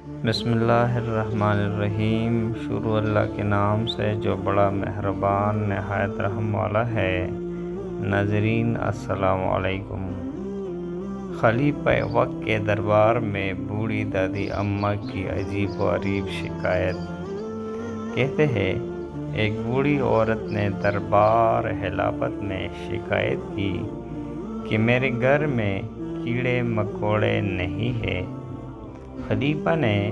بسم اللہ الرحمن الرحیم۔ شروع اللہ کے نام سے جو بڑا مہربان نہایت رحم والا ہے۔ ناظرین السلام علیکم۔ خلیفہ وقت کے دربار میں بوڑھی دادی اماں کی عجیب و غریب شکایت۔ کہتے ہیں ایک بوڑھی عورت نے دربار خلافت میں شکایت کی کہ میرے گھر میں کیڑے مکوڑے نہیں ہیں۔ خلیفہ نے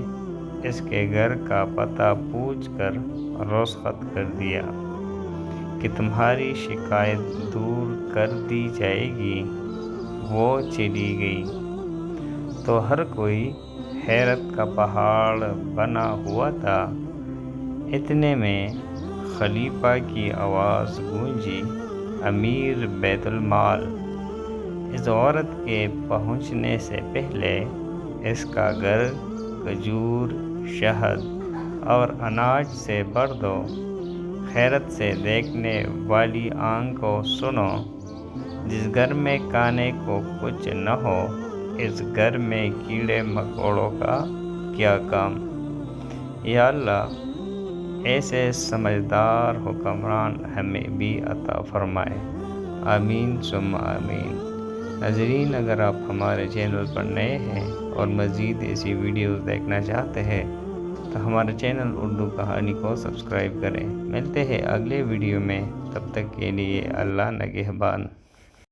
اس کے گھر کا پتہ پوچھ کر رخصت کر دیا کہ تمہاری شکایت دور کر دی جائے گی۔ وہ چلی گئی تو ہر کوئی حیرت کا پہاڑ بنا ہوا تھا۔ اتنے میں خلیفہ کی آواز گونجی، امیر بیت المال! اس عورت کے پہنچنے سے پہلے اس کا گھر کھجور، شہد اور اناج سے بھر دو۔ خیرت سے دیکھنے والی آنکھ کو سنو، جس گھر میں کھانے کو کچھ نہ ہو، اس گھر میں کیڑے مکوڑوں کا کیا کام؟ یا اللہ، ایسے سمجھدار حکمران ہمیں بھی عطا فرمائے۔ آمین ثم آمین۔ ناظرین، اگر آپ ہمارے چینل پر نئے ہیں اور مزید ایسی ویڈیوز دیکھنا چاہتے ہیں تو ہمارے چینل اردو کہانی کو سبسکرائب کریں۔ ملتے ہیں اگلے ویڈیو میں، تب تک کے لیے اللہ نگہبان۔